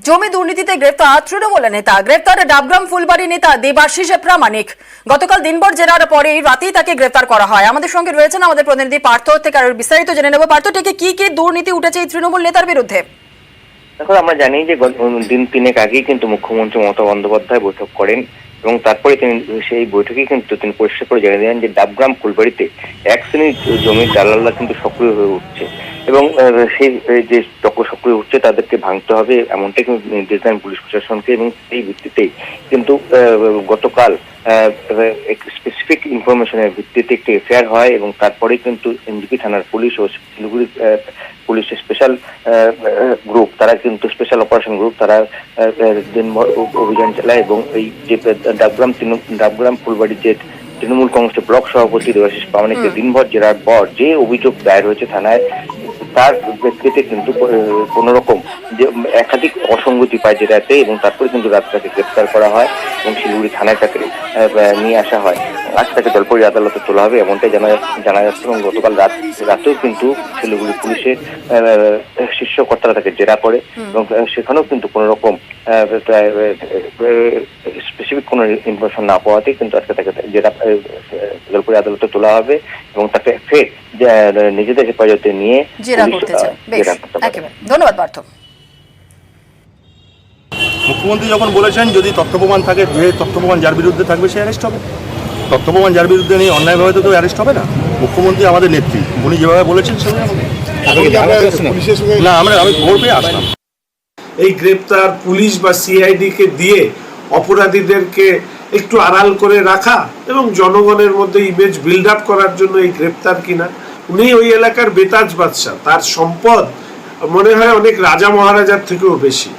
জমি দুর্নীতিতে গ্রেফতার তৃণমূলের নেতা, গ্রেফতার ডাবগ্রাম ফুলবাড়ি নেতা দেবাশিস প্রামাণিক। গতকাল দিনভর জেরার পরে রাতেই তাকে গ্রেফতার করা হয়। আমাদের সঙ্গে রয়েছেন আমাদের প্রতিনিধি পার্থ, থেকে আরো বিস্তারিত জেনে নেব। পার্থ, থেকে কি দুর্নীতি উঠেছে এই তৃণমূল নেতার বিরুদ্ধে? দেখো, আমরা জানি যে দিন তিনেক আগেই কিন্তু মুখ্যমন্ত্রী মমতা বন্দ্যোপাধ্যায় বৈঠক করেন এবং তারপরে তিনি সেই বৈঠকে কিন্তু তিনি পরিষ্কার করে জানিয়ে দেন যে ডাবগ্রাম ফুলবাড়িতে এক শ্রেণীর জমির দালালরা কিন্তু সক্রিয় হয়ে উঠছে এবং সেই যে সক্রিয় উঠছে তাদেরকে ভাঙতে হবে, এমনটাই কিন্তু নির্দেশ দেন পুলিশ প্রশাসনকে। এবং এই ভিত্তিতেই কিন্তু গতকাল স্পেসিফিক ইনফরমেশনের ভিত্তিতে একটি এফআইআর হয় এবং তারপরে কিন্তু এনজিপি থানার পুলিশ ও শিলিগুড়ি পুলিশের স্পেশাল গ্রুপ, তারা কিন্তু স্পেশাল অপারেশন গ্রুপ, তারা দিনভর অভিযান চালায় এবং এই যে ডাবগ্রাম ফুলবাড়ির যে তৃণমূল কংগ্রেসের ব্লক সভাপতি দেবাশিস প্রামাণিককে দিনভর জেরার পর যে অভিযোগ দায়ের হয়েছে থানায়, তার প্রেক্ষিতে কিন্তু কোনো রকম যে একাধিক অসঙ্গতি পায় জেরাতে এবং তারপরে কিন্তু রাত তাকে গ্রেপ্তার করা হয় এবং শিলিগুড়ি থানায় তাকে নিয়ে আসা হয়। আজ তাকে জলপাইগুড়ি আদালতে তোলা হবে এমনটাই জানা যাচ্ছে। এবং গতকাল রাতেও কিন্তু শিলিগুড়ি পুলিশের শীর্ষ কর্তারা তাকে জেরা করে এবং সেখানেও কিন্তু কোনো রকম স্পেসিফিক কোনো ইনফরমেশন না পাওয়াতেই কিন্তু আজকে তাকে জলপাইগুড়ি আদালতে তোলা হবে এবং তাকে ফের নিজেদের হেফাজতে নিয়ে জেরা করতে চায়। ধন্যবাদ পার্থ। মুখ্যমন্ত্রী যখন বলেছেন যদি তথ্য প্রমাণ থাকে, যে তথ্য প্রমাণ যার বিরুদ্ধে থাকবে সে অ্যারেস্ট হবে। তথ্য প্রমাণ যার বিরুদ্ধে নেই, অন্যায়ভাবে তো অ্যারেস্ট হবে না। মুখ্যমন্ত্রী আমাদের নেত্রী, উনি যেভাবে বলেছেন সেভাবে না, আমি খবর পেয়ে আসলাম। এই গ্রেপ্তার পুলিশ বা সিআইডি কে দিয়ে অপরাধীদেরকে একটু আড়াল করে রাখা এবং জনগণের মধ্যে ইমেজ বিল্ড আপ করার জন্য এই গ্রেপ্তার কিনা। উনি ওই এলাকার বেতাজ বাদশা, তার সম্পদ মনে হয় অনেক রাজা মহারাজার থেকেও বেশি।